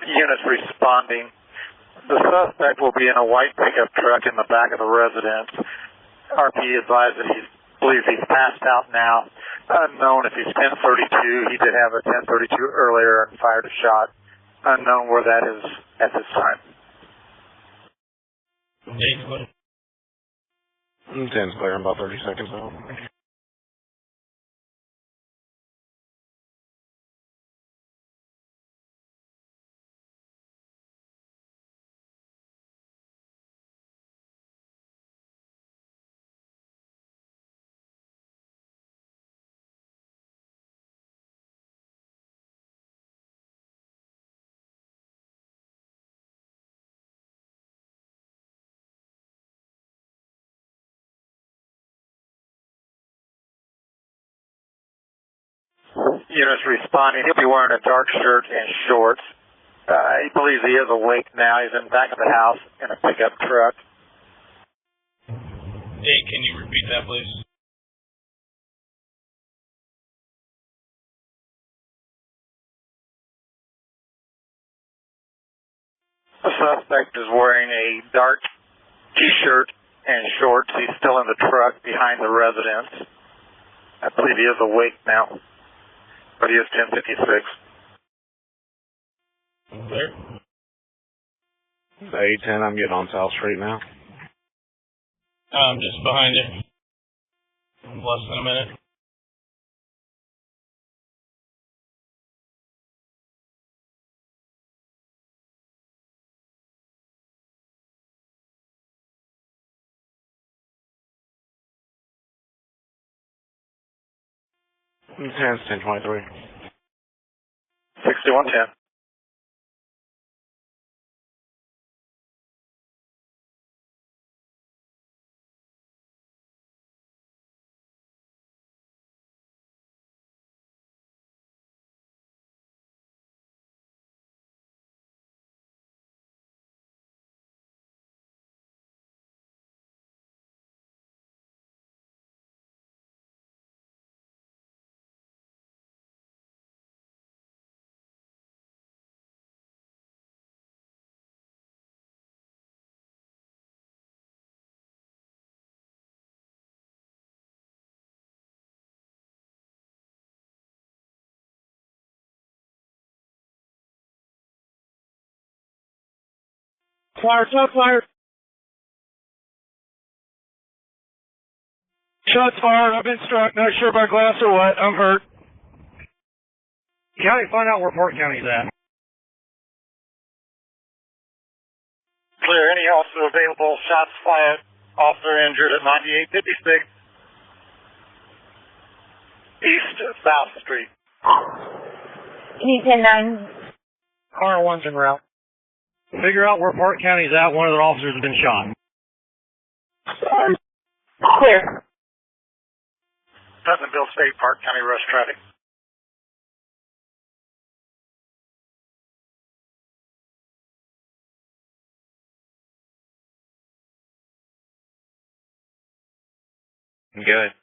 Units responding. The suspect will be in a white pickup truck in the back of the residence. RP advised that he believes he's passed out now. Unknown if he's 1032. He did have a 1032 earlier and fired a shot. Unknown where that is at this time. 10's clear in about 30 seconds now. Units responding. He'll be wearing a dark shirt and shorts. He believes he is awake now. He's in the back of the house in a pickup truck. Hey, can you repeat that, please? The suspect is wearing a dark T-shirt and shorts. He's still in the truck behind the residence. I believe he is awake now, but he is 1056. There. 810, I'm getting on South Street now. I'm just behind you. Less than a minute. It's 1023. 6110. Fire, shot fired. Shots fired. I've been struck. Not sure by glass or what. I'm hurt. County, find out where Parke County's at. Clear. Any officer available. Shots fired. Officer injured at 9856 East South Street. Need 10-9. Car 1's en route. Figure out where Parke County's at. One of their officers has been shot. Clear. Putnamville State Parke County rush traffic. Good.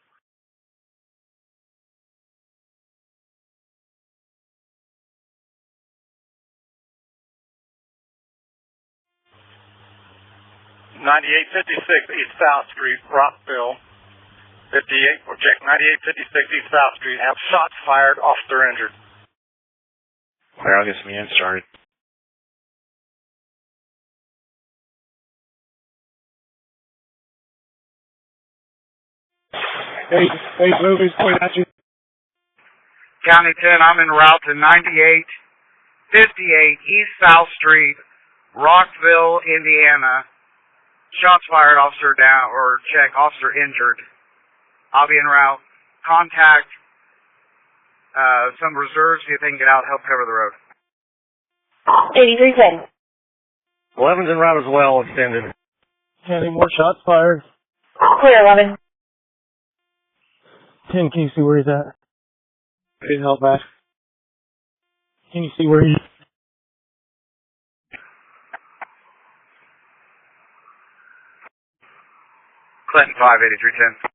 East South Street, Rockville. 58. We'll check 9856 East South Street. Have shots fired. Officer injured. Clear, I'll get some units started. Hey, movies point at you. County 10, I'm en route to 9858 East South Street, Rockville, Indiana. Shots fired, officer down, or check, officer injured. I'll be en route. Contact some reserves, see if they can get out, help cover the road. 8310. 11's en route as well, extended. Any more shots fired? Clear, 11. 10, can you see where he's at? Need help back. Can you see where he's... Clinton 58310.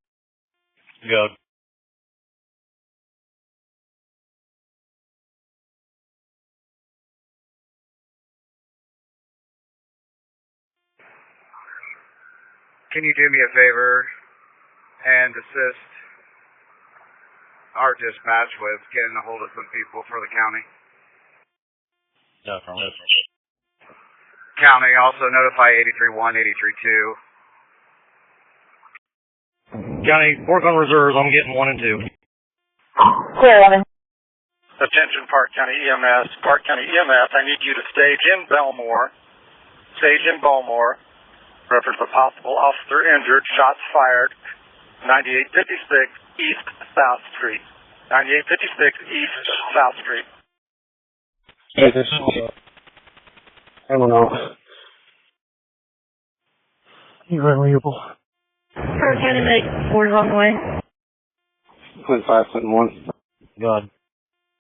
Go. can you do me a favor and assist our dispatch with getting a hold of some people for the county? Definitely. County, also notify 83-1, 83-2. County, work on reserves. I'm getting 1 and 2. Clear, 11. Attention Parke County EMS. Parke County EMS, I need you to stage in Belmore. Reference a possible officer injured, shots fired, 9856 East South Street. 9856 East South Street. Hey, this I don't know. You're unreadable. Parke County Medic, board along the way. 571. God.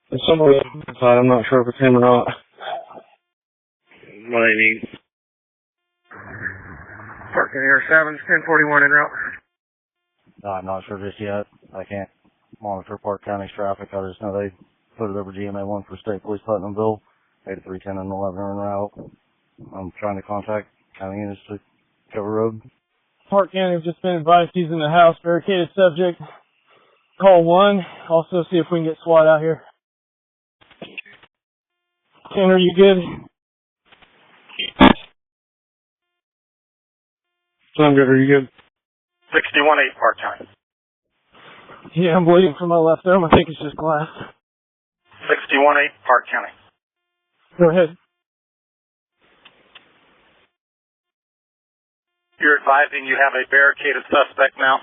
There's somebody inside. I'm not sure if it's him or not. What do you need? Parking Air 7's 1041 en route. No, I'm not sure just yet. I can't monitor Parke County's traffic. I just know they put it over GMA 1 for State Police Putnamville. 8310 and 11 are en route. I'm trying to contact county units to cover road. Parke County have just been advised he's in the house, barricaded subject. Call 1. Also see if we can get SWAT out here. Ken, are you good? I'm good. Are you good? 61-8 Parke County. Yeah, I'm bleeding from my left arm. I think it's just glass. 61-8 Parke County. Go ahead. You're advising you have a barricaded suspect now.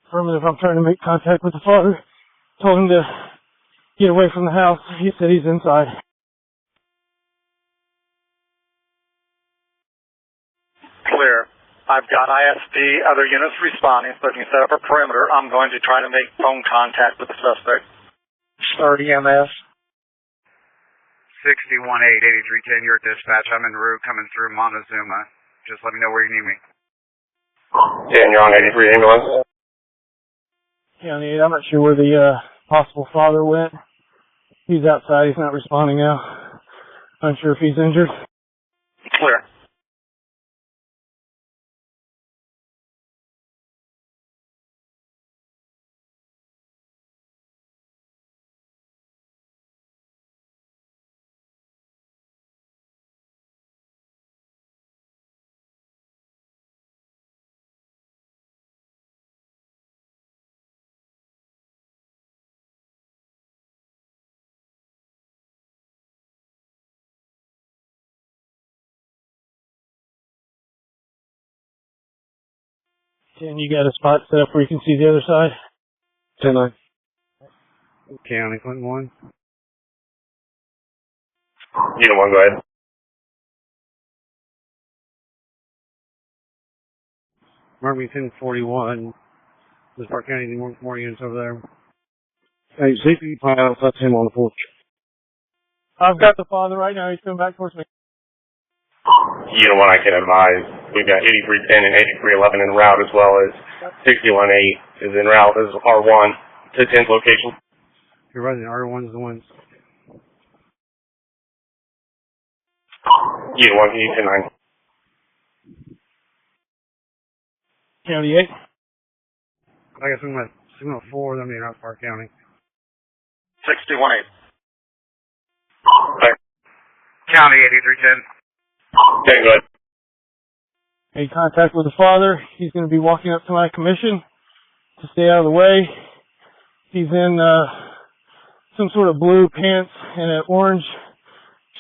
Affirmative. I'm trying to make contact with the father. Told him to get away from the house. He said he's inside. Clear. I've got ISP, other units responding, so if you set up a perimeter, I'm going to try to make phone contact with the suspect. Start EMS. 61-8, 8310, your dispatch. I'm en route coming through Montezuma. Just let me know where you need me. Yeah, and you're on 83 ambulance. County 8, I'm not sure where the possible father went. He's outside. He's not responding now. Unsure if he's injured. Clear. And you got a spot set up where you can see the other side? 10-9. County, Clinton 1. Unit 1, go ahead. Mark me 1041. Does Parke County need more units over there? Hey, see if you can find out if that's him on the porch. I've got the father right now. He's coming back towards me. Unit 1, I can advise. We've got 8310 and 8311 en route, as well as 61-8 is en route as R1 to 10th location. You're right, the R1's the ones. Unit 1, can you 10-9? County 8. I got signal 4, then I'm in Parke County. 61-8. County 8310. Okay, go ahead. Made contact with the father. He's going to be walking up to my commission to stay out of the way. He's in some sort of blue pants and an orange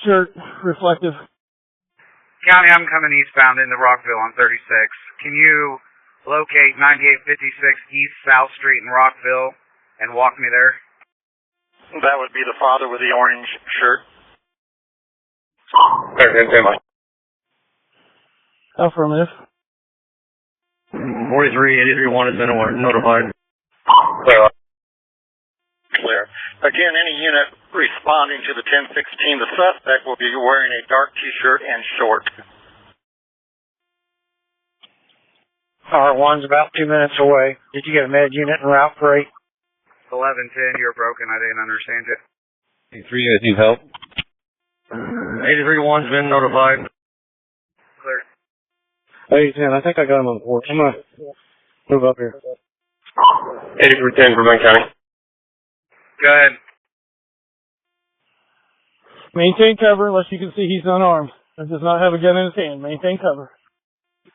shirt, reflective. County, I'm coming eastbound into Rockville on 36. Can you locate 9856 East South Street in Rockville and walk me there? That would be the father with the orange shirt. Affirmative. 43-83-1 has been notified. Clear. Again, any unit responding to the 1016, the suspect will be wearing a dark T-shirt and shorts. R1's about 2 minutes away. Did you get a med unit en route for 8? 1110, you're broken. I didn't understand it. 83, you guys need help? 83-1's been notified. Clear. Hey, 10, I think I got him on the porch. I'm going to move up here. 8310 from Lane County. Go ahead. Maintain cover unless you can see he's unarmed. He does not have a gun in his hand. Maintain cover.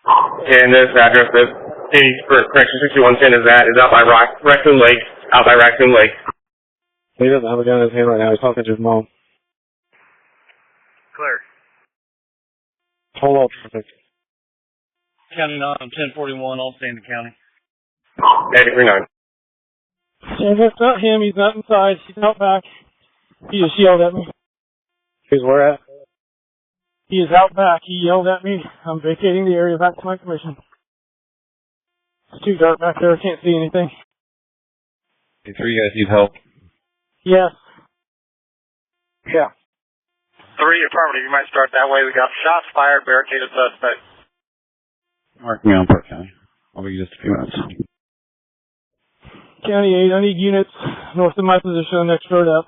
And this address is 6110 is out by Raccoon Lake. Out by Raccoon Lake. He doesn't have a gun in his hand right now. He's talking to his mom. Clear. Hold on, traffic. County 9, 1041, all Stanton County. 83-9. And that's not him. He's not inside. He's out back. He just yelled at me. He's where at? He is out back. He yelled at me. I'm vacating the area back to my commission. It's too dark back there. I can't see anything. Hey, 3, you guys need help? Yes. Yeah. 3, affirmative. You might start that way. We got shots fired, barricaded suspect. Mark me on Parke County. I'll be just a few minutes. County 8, I need units north of my position on the next road up.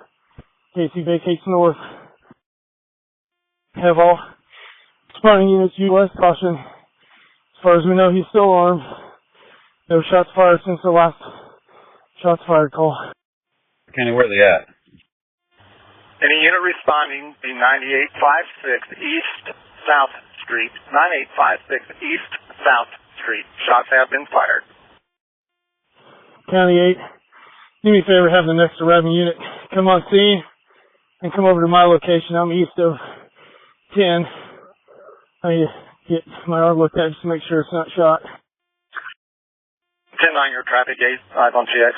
In case he vacates north. Have all responding units utilize caution. As far as we know, he's still armed. No shots fired since the last shots fired call. County, where are they at? Any unit responding, be 9856 East South Street. 9856 East South Street. Shots have been fired. County 8, do me a favor, have the next arriving unit come on scene and come over to my location. I'm east of 10. I need to get my arm looked at just to make sure it's not shot. 10 on your traffic gate, eyes on GX.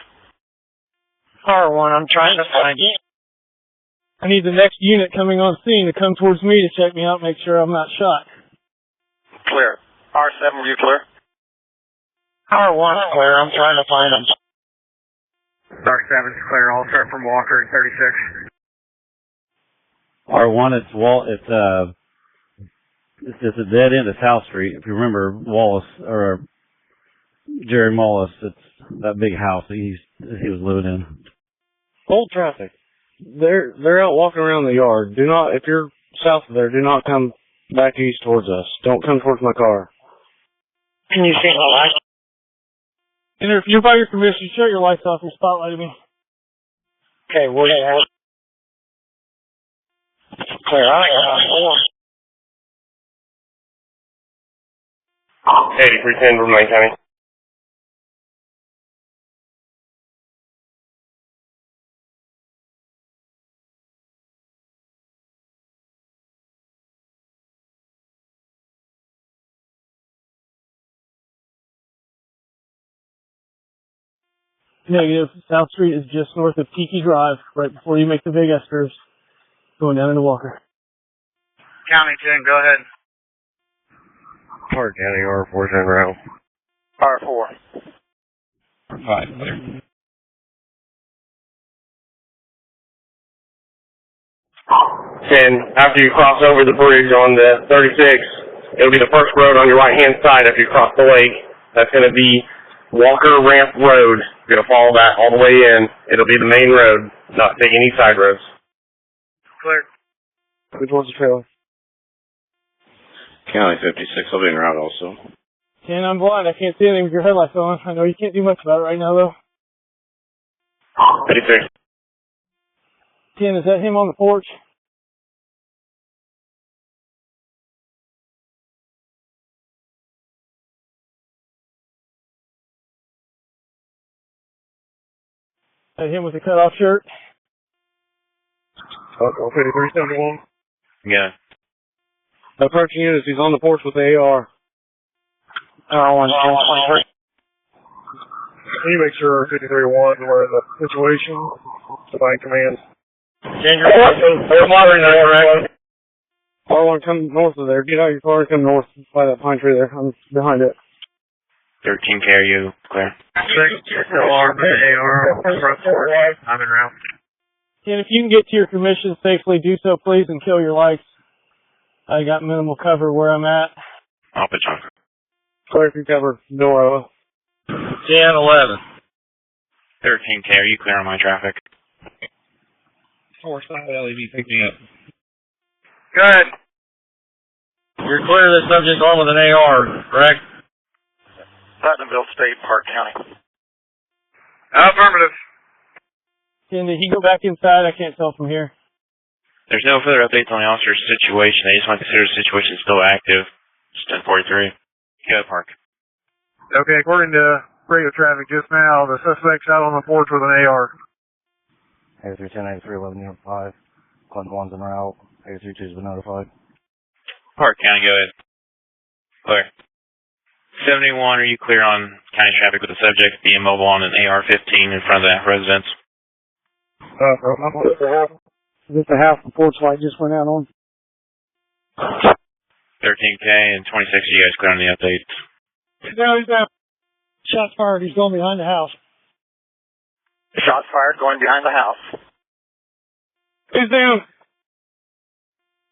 R1, I'm trying to find you. I need the next unit coming on scene to come towards me to check me out, make sure I'm not shot. Clear. R7, were you clear? R1, clear. I'm trying to find him. Dark 7's clear. I'll start from Walker at 36. R1, it's a dead end of South Street. If you remember Wallace, or Jerry Wallace, it's that big house that he was living in. Hold traffic. They're out walking around the yard. Do not, if you're south of there, do not come back east towards us. Don't come towards my car. Can you see my light? And if you're by your permission, shut your lights off and spotlight me. Okay, we're Clear. I got 4. 8310 from Lane County. Negative. South Street is just north of Tiki Drive, right before you make the big S-curves, going down into Walker. County 10, go ahead. Parke County, R4 10 round. R4. 5, clear. And after you cross over the bridge on the 36, it'll be the first road on your right-hand side after you cross the lake. That's going to be Walker Ramp Road. You're going to follow that all the way in. It'll be the main road, not take any side roads. Clear. Which one's the trailer? County 56, I'll be en route also. 10, I'm blind. I can't see anything with your headlights on. I know you can't do much about it right now, though. 86. 10, is that him on the porch? That him with the cutoff shirt? Oh, 5371. Yeah. Approaching units, he's on the porch with the AR. R1, Can you make sure 53-1 we're in the situation? Somebody command. R1, come north of there. Get out of your car and come north by that pine tree there. I'm behind it. 13 KRU, clear. 6, alarm, AR, front porch. I'm en route. And if you can get to your commission safely, do so, please, and kill your lights. I got minimal cover where I'm at. I'll pitch on. Clear if you cover Nora. 10, 11. 13 KRU, clear on my traffic. Force LED, pick me up. Go ahead. You're clear of this subject armed with an AR, correct? Putnamville State, Parke County. Affirmative. Did he go back inside? I can't tell from here. There's no further updates on the officer's situation. They just want to consider the situation still active. It's 10:43. Go, Park. Okay, according to radio traffic just now, the suspect's out on the porch with an AR. 8310, 8311, 5. Clinton 1's en route. 8322's been notified. Park County, go ahead. Clear. 71, are you clear on county traffic with the subject being mobile on an AR-15 in front of the residence? Is this the house the porch light just went out on? 13K and 26, are you guys clear on the updates? He's down. Shots fired. He's going behind the house. Shots fired going behind the house. He's down.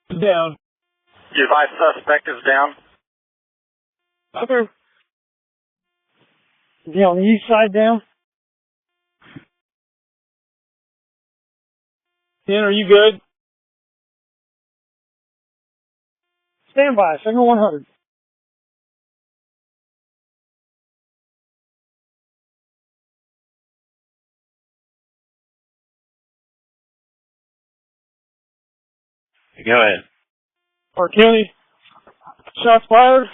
He's down. You advise suspect is down? Okay. Is he on the east side down? Dan, are you good? Stand by. Signal 100. Go ahead. Parke County. Shots fired.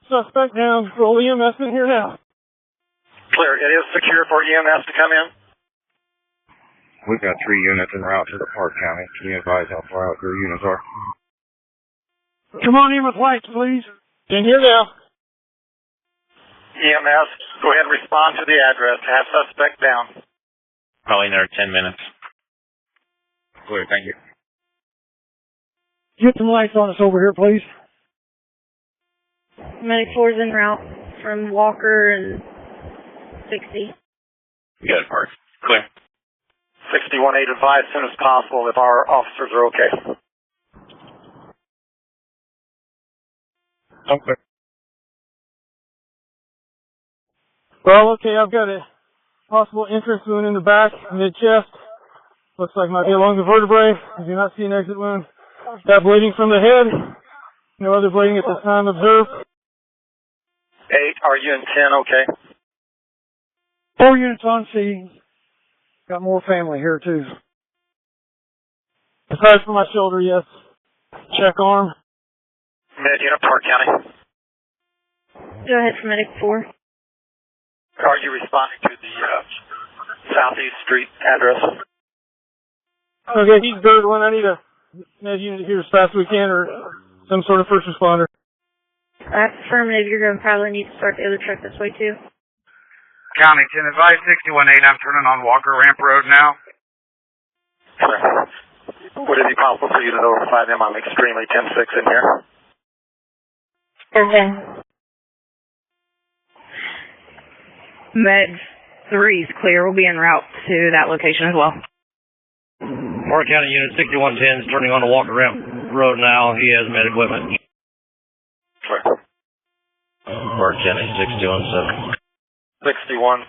Suspect down. Roll EMS in here now. Clear. It is secure for EMS to come in. We've got 3 units en route to the Parke County. Can you advise how far out your units are? Come on in with lights, please. In here now. EMS, go ahead and respond to the address. Have suspect down. Probably another 10 minutes. Clear, thank you. Get some lights on us over here, please. Medic 4's en route from Walker and 60. You got it, Park. Clear. 61-8 advise as soon as possible if our officers are okay. Okay. Well, okay, I've got a possible entrance wound in the back, mid-chest. Looks like might be along the vertebrae. I do not see an exit wound. Got bleeding from the head. No other bleeding at this time observed. 8, are you in 10 okay? 4 units on scene. Got more family here, too. Aside from my shoulder, yes. Check arm. Mid-unit, Parke County. Go ahead for Medic 4. Are you responding to the Southeast Street address? Okay, he's bird one. I need a med unit here as fast as we can, or some sort of first responder. That's affirmative. You're going to probably need to start the other truck this way, too. County 10, advise 61-8. I'm turning on Walker Ramp Road now. Would it be possible for you to notify them I'm extremely 10-6 in here? Okay. Med 3's clear. We'll be en route to that location as well. Parke County Unit 6110 is turning on the Walker Ramp Road now. He has med equipment. Sure. Parke County 6117. 61-6.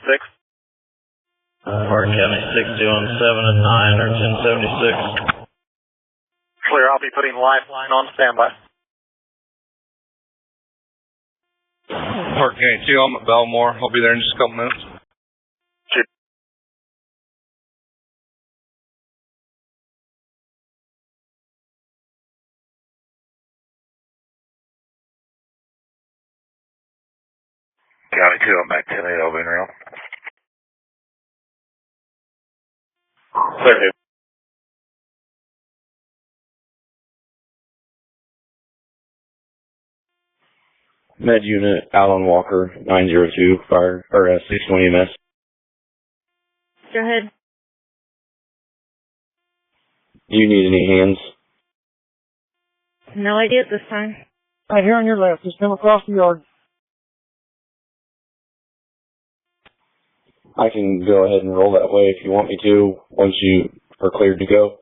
Parke County 6117 and 9 or 1076. Clear, I'll be putting lifeline on standby. Parke County 2, I'm at Belmore. I'll be there in just a couple minutes. County 2, I'm back 10-8, I'll be in real. Clear, Med unit Alan Walker 902 fire or 620 EMS. Go ahead. You need any hands? No idea at this time. Right here on your left. Just come across the yard. I can go ahead and roll that way if you want me to once you are cleared to go.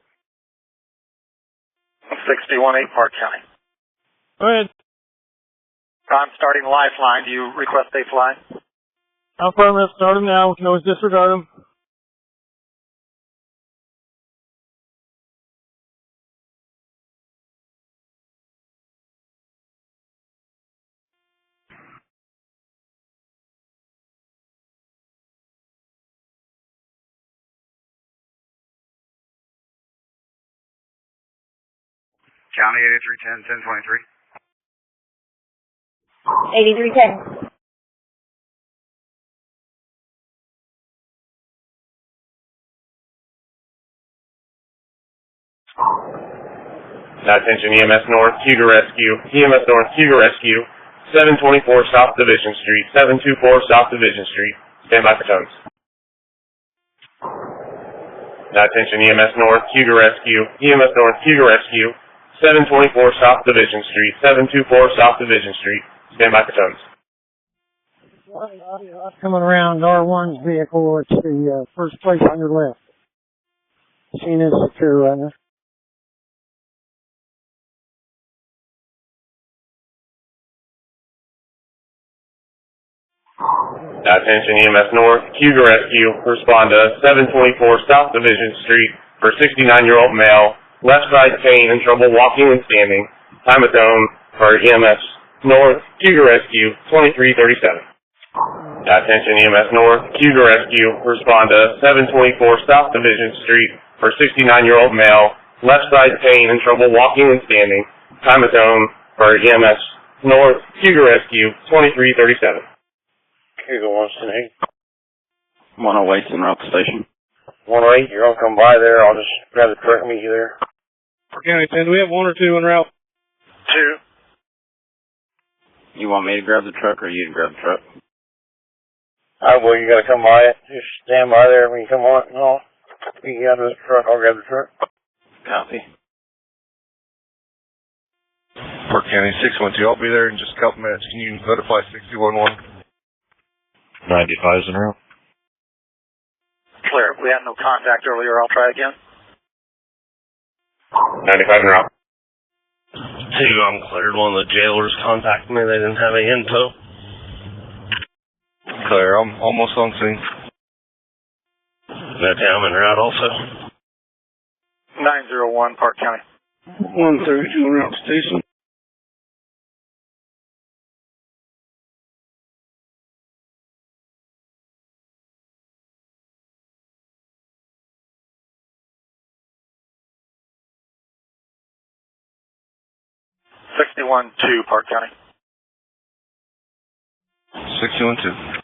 61-8, Parke County. Go ahead. I'm starting lifeline. Do you request they fly? Affirmative. Start him now. We can always disregard him. County 8310, 1023. 8310. Attention EMS North, Cougar Rescue. EMS North, Cougar Rescue. 724 South Division Street. 724 South Division Street. Stand by for tones. Attention EMS North, Cougar Rescue. EMS North, Cougar Rescue. 724 South Division Street. 724 South Division Street. Stand by for tones. Coming around R1's vehicle, it's the first place on your left. Scene is secure right now. Attention EMS North, Cougar Rescue, respond to 724 South Division Street for 69-year-old male, left side pain and trouble walking and standing. Time of zone for EMS North, Cougar Rescue, 2337. Attention EMS North, Cougar Rescue, respond to 724 South Division Street for 69-year-old male, left side pain and trouble walking and standing. Time of zone for EMS North, Cougar Rescue, 2337. Cougar 108. 108's en route to station. 108, you're going to come by there. I'll just grab the truck and meet you there. Parke County 10, do we have 1 or 2 en route? 2. You want me to grab the truck or you to grab the truck? Well, you got to come by it. Just stand by there when you come on. No, you get out of the truck. I'll grab the truck. Copy. Parke County 612, I'll be there in just a couple minutes. Can you notify 611? 95's en route. Clear. We had no contact earlier. I'll try again. 95 en route. 2, I'm cleared. One of the jailers contacted me. They didn't have any info. Clear, I'm almost on scene. That I'm en route also. 901 Parke County. 132 en route to station. Sixty-one two Parke County. 612.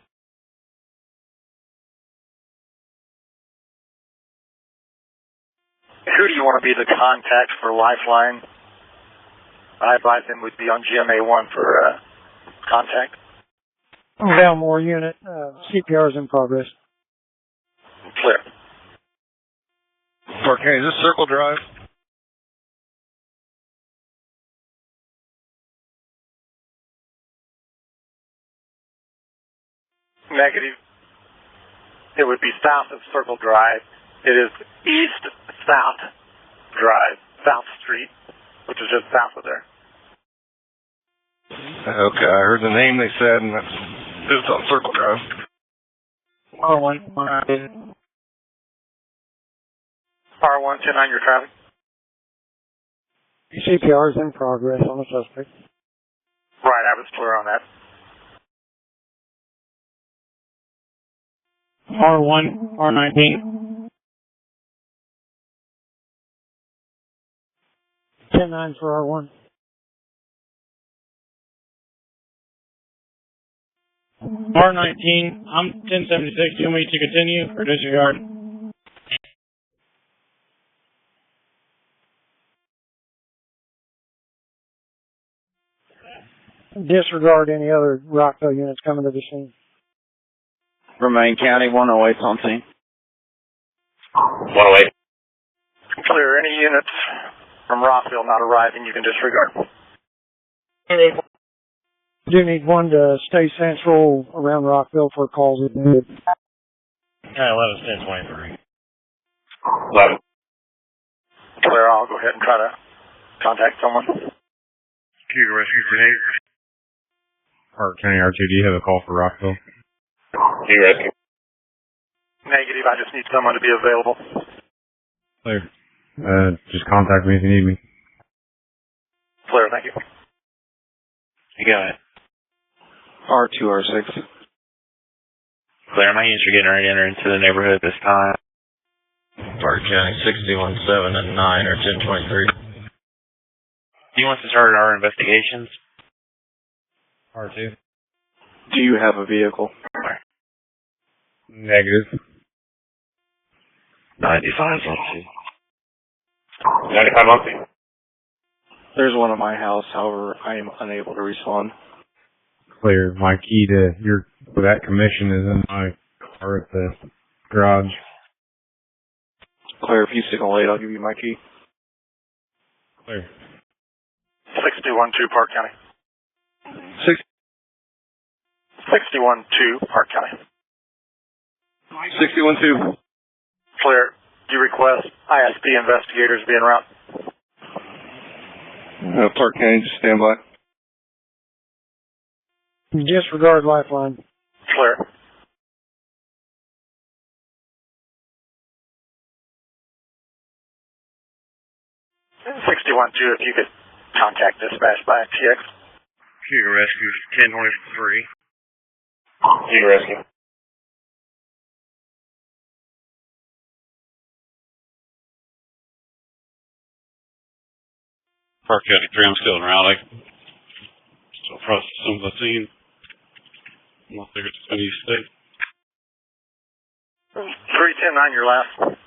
Who do you want to be the contact for Lifeline? I advise him would be on GMA1 for contact. Belmore unit, CPR is in progress. Clear. Parke County, is this Circle Drive? Negative. It would be south of Circle Drive. It is east-south drive, South Street, which is just south of there. Okay, I heard the name they said, and it's on Circle Drive. R1, 10-9, your traffic. CPR is in progress on the suspect. Right, I was clear on that. R1, R19. 10-9 for R1. R19, I'm 1076. Do you want me to continue or disregard? Disregard any other Rockville units coming to the scene. Remain County 108's on scene. 108. Clear. Any units from Rockville not arriving, you can disregard. Do need one to stay central around Rockville for calls if needed. 11's 1023. 11. Clear. I'll go ahead and try to contact someone. Cougar Rescue Grenade. Parke County R2, do you have a call for Rockville? Cougar Rescue. Negative. I just need someone to be available. Clear. Just contact me if you need me. Clear. Thank you. You got it. R2, R6. Clear, my units are getting ready to enter into the neighborhood at this time. Parke County 617 and 9 or 1023. Do you want to start our investigations? R2. Do you have a vehicle? Negative. 95 on 95 on 2. There's one at my house, however, I am unable to respond. Clear. My key to that commission is in my car at the garage. Claire, if you signal 8, I'll give you my key. Clear. 612 Parke County. 612 Parke County. 612. Clear. Do you request ISP investigators be en route? Parke County, just stand by. Disregard lifeline. Clear. $61-2, if you could contact dispatch by TX. Shooter Rescue 1023. Shooter Rescue. Parke County 3, I'm still in route. Still processing the scene. I figured it's going to use state. 310-9, your last.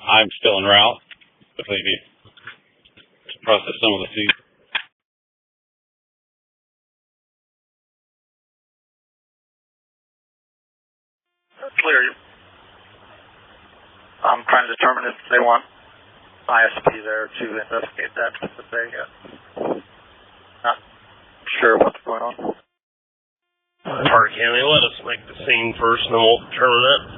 I'm still en route, if they need to process some of the scene. Clear. I'm trying to determine if they want ISP there to investigate that, but they not sure what's going on. Parke County, let us make the scene first, and then we'll determine that.